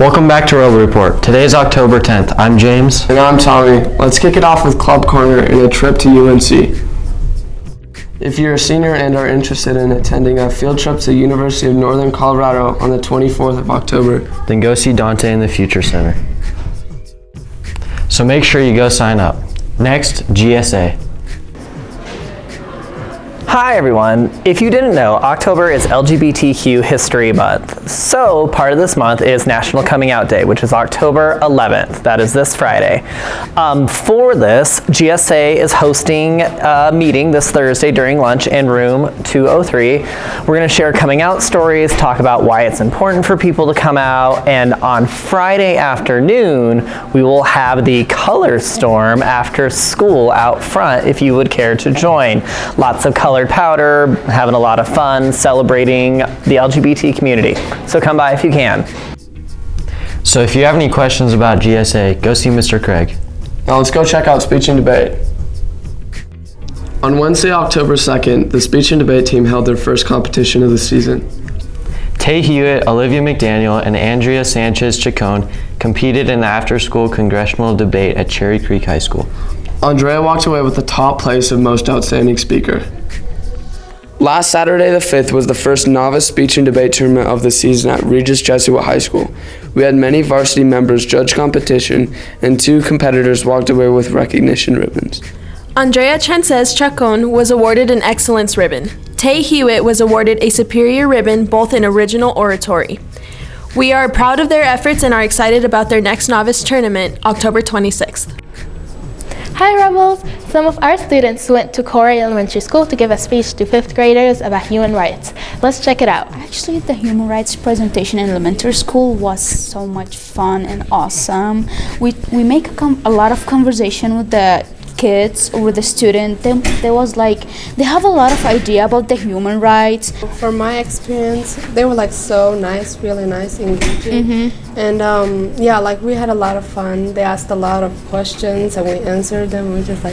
Welcome back to Rebel Report. Today is October 10th. I'm James. And I'm Tommy. Let's kick it off with Club Corner and a trip to UNC. If you're a senior and are interested in attending a field trip to the University of Northern Colorado on the 24th of October, then go see Dante in the Future Center. So make sure you go sign up. Next, GSA. Hi everyone. If you didn't know, October is LGBTQ History Month. So part of this month is National Coming Out Day, which is October 11th. That is this Friday. For this, GSA is hosting a meeting this Thursday during lunch in room 203. We're going to share coming out stories, talk about why it's important for people to come out, and on Friday afternoon, we will have the Color Storm after school out front if you would care to join. Lots of colored powder, having a lot of fun, celebrating the LGBT community. So come by if you can. So if you have any questions about GSA, go see Mr. Craig. Now let's go check out Speech and Debate. On Wednesday, October 2nd, the Speech and Debate team held their first competition of the season. Tay Hewitt, Olivia McDaniel, and Andrea Sanchez Chacon competed in the after-school congressional debate at Cherry Creek High School. Andrea walked away with the top place of Most Outstanding Speaker. Last Saturday the 5th was the first novice speech and debate tournament of the season at Regis Jesuit High School. We had many varsity members judge competition, and 2 competitors walked away with recognition ribbons. Andrea Sanchez Chacon was awarded an Excellence Ribbon. Tay Hewitt was awarded a Superior Ribbon, both in original oratory. We are proud of their efforts and are excited about their next novice tournament, October 26th. Hi Rebels! Some of our students went to Corey Elementary School to give a speech to 5th graders about human rights. Let's check it out. Actually, the human rights presentation in elementary school was so much fun and awesome. We make a lot of conversation with the kids or with the student. They have a lot of idea about the human rights. From my experience, they were like so nice, really nice, engaging. And we had a lot of fun. They asked a lot of questions and we answered them. We just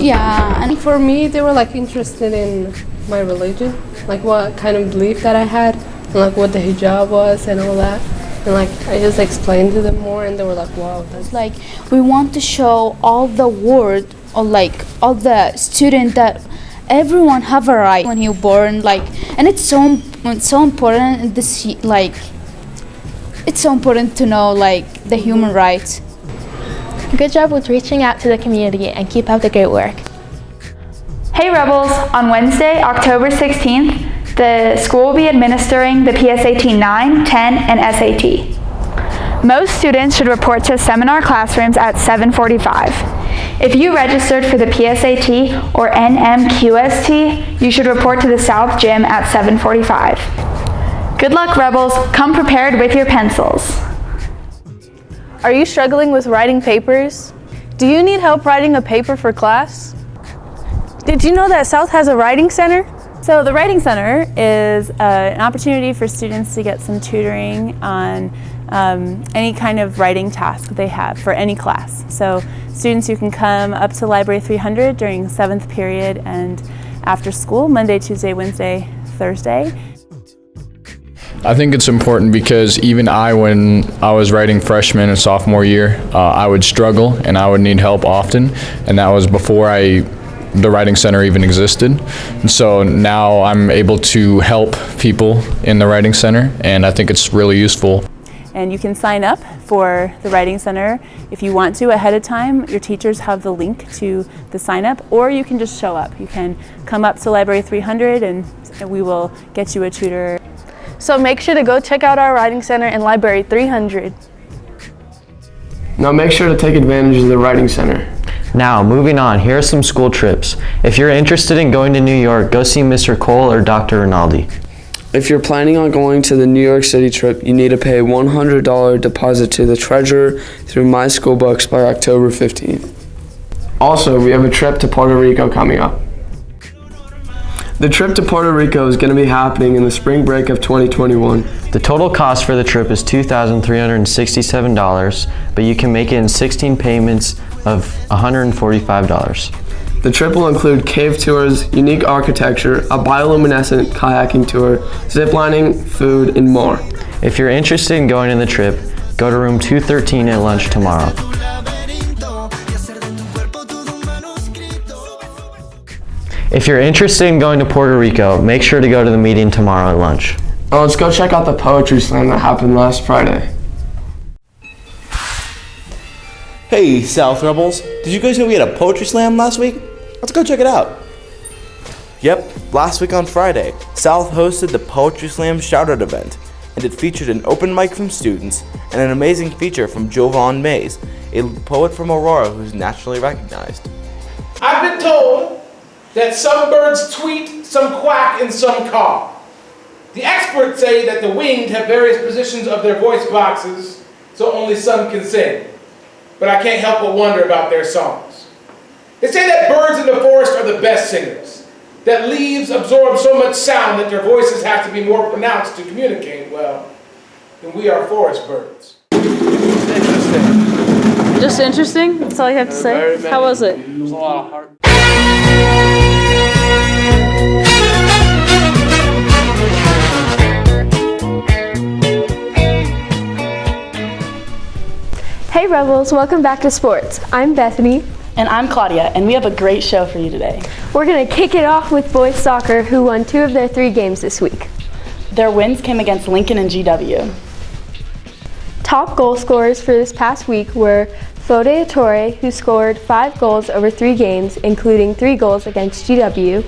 Yeah, and for me, they were like interested in my religion, like what kind of belief that I had, and like what the hijab was and all that. And I just explained to them more, and they were like, wow, that's we want to show all the world, or all the student, that everyone have a right when you're born, and it's so important it's so important to know the human rights. Good job with reaching out to the community and keep up the great work. Hey Rebels! On Wednesday, October 16th, the school will be administering the PSAT 9, 10, and SAT. Most students should report to seminar classrooms at 7:45. If you registered for the PSAT or NMQST, you should report to the South Gym at 7:45. Good luck, Rebels. Come prepared with your pencils. Are you struggling with writing papers? Do you need help writing a paper for class? Did you know that South has a writing center? So the Writing Center is an opportunity for students to get some tutoring on any kind of writing task they have for any class. So students who can come up to Library 300 during 7th period and after school, Monday, Tuesday, Wednesday, Thursday. I think it's important because even when I was writing freshman and sophomore year, I would struggle and I would need help often, and that was before the Writing Center even existed. And so now I'm able to help people in the Writing Center, and I think it's really useful. And you can sign up for the Writing Center if you want to ahead of time. Your teachers have the link to the sign up, or you can just show up. You can come up to Library 300 and we will get you a tutor. So make sure to go check out our Writing Center in Library 300. Now make sure to take advantage of the Writing Center. Now, moving on, here are some school trips. If you're interested in going to New York, go see Mr. Cole or Dr. Rinaldi. If you're planning on going to the New York City trip, you need to pay a $100 deposit to the treasurer through My School Books by October 15th. Also, we have a trip to Puerto Rico coming up. The trip to Puerto Rico is going to be happening in the spring break of 2021. The total cost for the trip is $2,367, but you can make it in 16 payments of $145. The trip will include cave tours, unique architecture, a bioluminescent kayaking tour, ziplining, food, and more. If you're interested in going on the trip, Go to room 213 at lunch tomorrow. If you're interested in going to Puerto Rico, make sure to go to the meeting tomorrow at lunch. Oh, let's go check out the poetry slam that happened last Friday. Hey, South Rebels. Did you guys know we had a poetry slam last week? Let's go check it out. Yep, last week on Friday, South hosted the Poetry Slam Shoutout event, and it featured an open mic from students and an amazing feature from Jovan Mays, a poet from Aurora who's nationally recognized. I've been told that some birds tweet, some quack, and some caw. The experts say that the winged have various positions of their voice boxes, so only some can sing. But I can't help but wonder about their songs. They say that birds in the forest are the best singers, that leaves absorb so much sound that their voices have to be more pronounced to communicate well, than we are forest birds. Interesting. Just interesting? That's all you have to say? How was it? It was a lot of heart. Hey Rebels, welcome back to sports. I'm Bethany. And I'm Claudia, and we have a great show for you today. We're going to kick it off with boys soccer, who won 2 of their 3 games this week. Their wins came against Lincoln and GW. Top goal scorers for this past week were Fode Torre, who scored 5 goals over 3 games, including 3 goals against GW.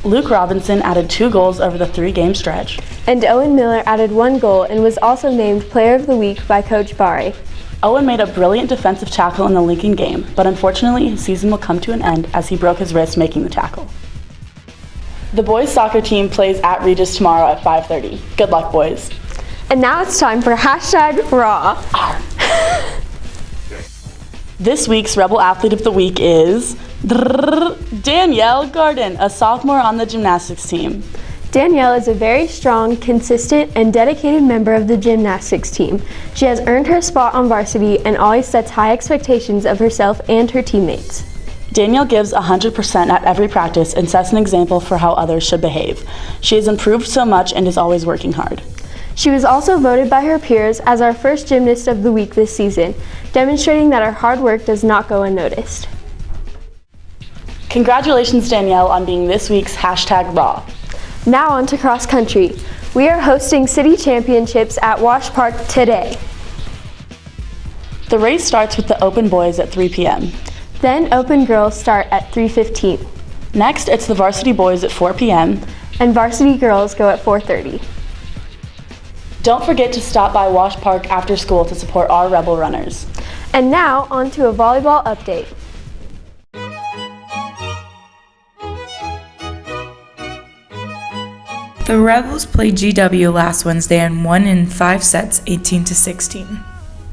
Luke Robinson added 2 goals over the 3-game stretch. And Owen Miller added 1 goal and was also named Player of the Week by Coach Bari. Owen made a brilliant defensive tackle in the Lincoln game, but unfortunately his season will come to an end as he broke his wrist making the tackle. The boys soccer team plays at Regis tomorrow at 5:30. Good luck, boys. And now it's time for #Raw. This week's Rebel Athlete of the Week is Danielle Garden, a sophomore on the gymnastics team. Danielle is a very strong, consistent, and dedicated member of the gymnastics team. She has earned her spot on varsity and always sets high expectations of herself and her teammates. Danielle gives 100% at every practice and sets an example for how others should behave. She has improved so much and is always working hard. She was also voted by her peers as our first gymnast of the week this season, demonstrating that her hard work does not go unnoticed. Congratulations, Danielle, on being this week's #Raw. Now on to cross country. We are hosting city championships at Wash Park today. The race starts with the open boys at 3 p.m. Then open girls start at 3:15. Next, it's the varsity boys at 4 p.m. And varsity girls go at 4:30. Don't forget to stop by Wash Park after school to support our Rebel runners. And now on to a volleyball update. The Rebels played GW last Wednesday and won in 5 sets, 18-16.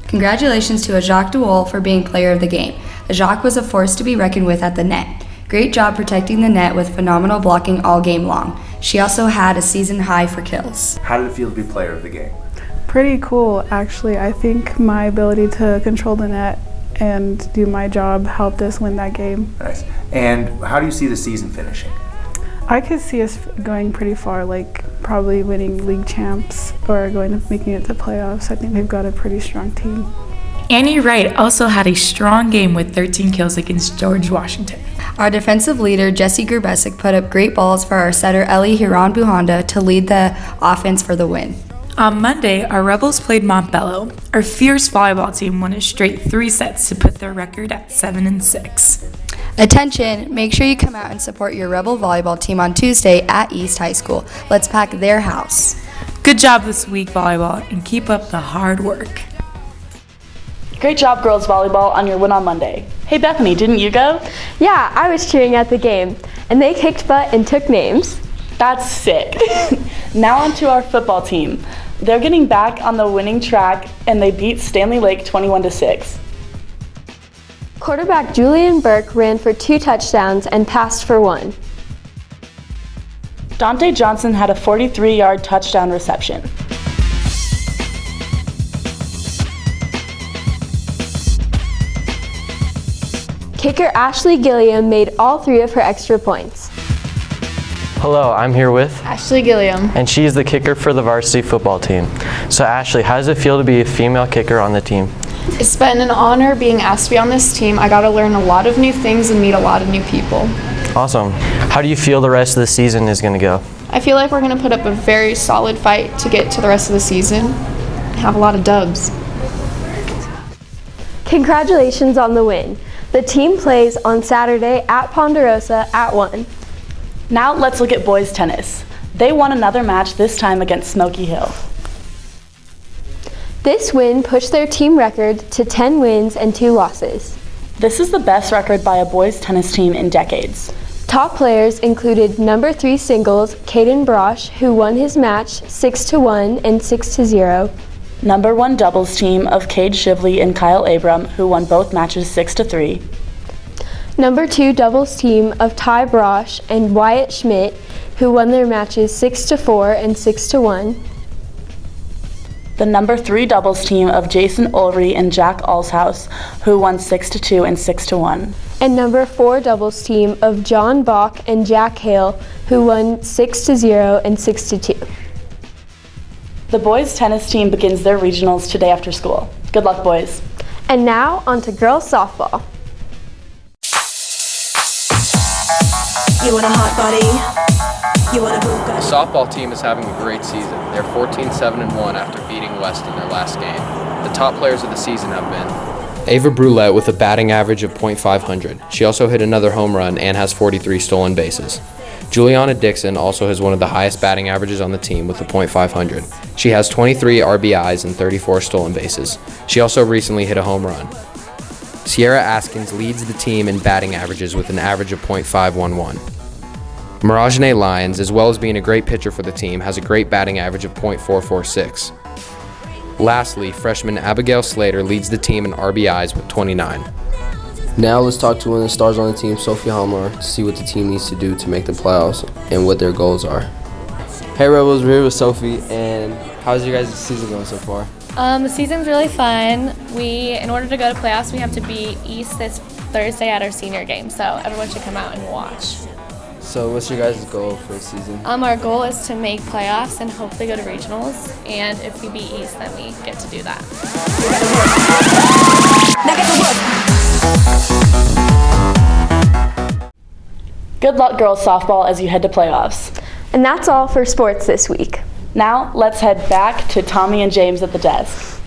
Congratulations to Ajak Duol for being player of the game. Ajak was a force to be reckoned with at the net. Great job protecting the net with phenomenal blocking all game long. She also had a season high for kills. How did it feel to be player of the game? Pretty cool, actually. I think my ability to control the net and do my job helped us win that game. Nice. And how do you see the season finishing? I could see us going pretty far, like probably winning league champs or making it to playoffs. I think we've got a pretty strong team. Annie Wright also had a strong game with 13 kills against George Washington. Our defensive leader, Jesse Grubesic, put up great balls for our setter, Ellie Hiran Buhanda, to lead the offense for the win. On Monday, our Rebels played Montbello. Our fierce volleyball team won a straight 3 sets to put their record at 7-6. Attention, make sure you come out and support your Rebel volleyball team on Tuesday at East High School. Let's pack their house. Good job this week, volleyball, and keep up the hard work. Great job, girls volleyball, on your win on Monday. Hey Bethany, didn't you go? Yeah, I was cheering at the game, and they kicked butt and took names. That's sick. Now on to our football team. They're getting back on the winning track, and they beat Stanley Lake 21-6. Quarterback Julian Burke ran for 2 touchdowns and passed for 1. Dante Johnson had a 43-yard touchdown reception. Kicker Ashley Gilliam made all 3 of her extra points. Hello, I'm here with Ashley Gilliam. and she's the kicker for the varsity football team. So Ashley, how does it feel to be a female kicker on the team? It's been an honor being asked to be on this team. I got to learn a lot of new things and meet a lot of new people. Awesome. How do you feel the rest of the season is going to go? I feel like we're going to put up a very solid fight to get to the rest of the season and have a lot of dubs. Congratulations on the win. The team plays on Saturday at Ponderosa at 1. Now let's look at boys tennis. They won another match, this time against Smoky Hill. This win pushed their team record to 10 wins and 2 losses. This is the best record by a boys tennis team in decades. Top players included number 3 singles Caden Brosh, who won his match 6-1 and 6-0. Number 1 doubles team of Cade Shively and Kyle Abram, who won both matches 6-3. Number 2 doubles team of Ty Brosh and Wyatt Schmidt, who won their matches 6-4 and 6-1. The number 3 doubles team of Jason Ulrey and Jack Alshouse, who won 6-2 and 6-1. And number 4 doubles team of John Bach and Jack Hale, who won 6-0 and 6-2. The boys tennis team begins their regionals today after school. Good luck, boys. And now on to girls softball. You want a hot body? You want a hookah? The softball team is having a great season. They're 14-7-1 after beating West in their last game. The top players of the season have been Ava Brulette with a batting average of .500. She also hit another home run and has 43 stolen bases. Juliana Dixon also has one of the highest batting averages on the team with a .500. She has 23 RBIs and 34 stolen bases. She also recently hit a home run. Sierra Askins leads the team in batting averages with an average of .511. Mirajane Lyons, as well as being a great pitcher for the team, has a great batting average of .446. Lastly, freshman Abigail Slater leads the team in RBIs with 29. Now let's talk to one of the stars on the team, Sophie Halmar, to see what the team needs to do to make the playoffs and what their goals are. Hey Rebels, we're here with Sophie, and how's your guys' season going so far? The season's really fun. In order to go to playoffs, we have to beat East this Thursday at our senior game, so everyone should come out and watch. So what's your guys' goal for the season? Our goal is to make playoffs and hopefully go to regionals, and if we beat East, then we get to do that. Good luck, girls softball, as you head to playoffs. And that's all for sports this week. Now let's head back to Tommy and James at the desk.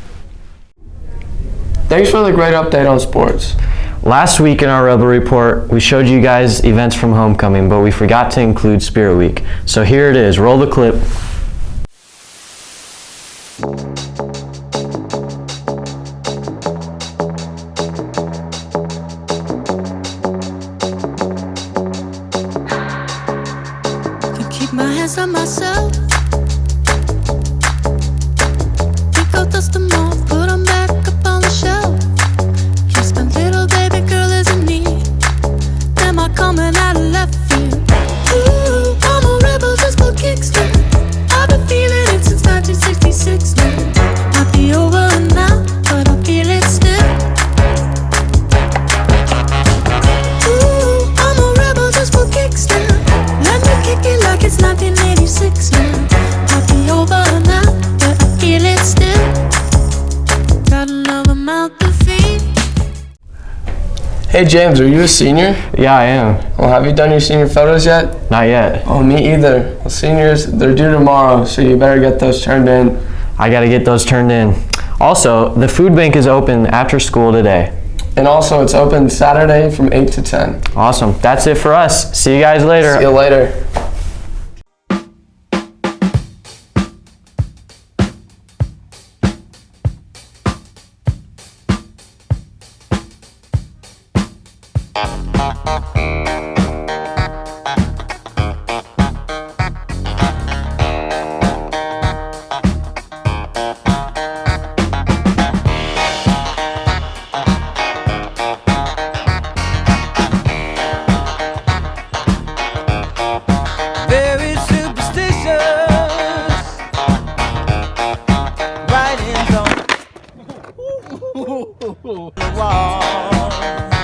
Thanks for the great update on sports. Last week in our Rebel Report, we showed you guys events from homecoming, but we forgot to include Spirit Week. So here it is. Roll the clip. Can keep my hands on myself. Pick out dust them off, put them back up on the shelf. Kiss my little baby girl is in need. Am I coming out of left field? Ooh, I'm a rebel just for kicks. I've been feeling it since 1966 now. Might be over now, but I feel it still. Ooh, I'm a rebel just for kicks now. Let me kick it like it's 1986 now. Might be over now, but I feel it still. Got another mouth to feed. Hey James, are you a senior? Yeah, I am. Well, have you done your senior photos yet? Not yet. Oh, me either. Well, seniors, they're due tomorrow, so you better get those turned in. I gotta get those turned in. Also, the food bank is open after school today. And also, it's open Saturday from 8 to 10. Awesome. That's it for us. See you guys later. See you later. Very superstitious. Writings on the wall.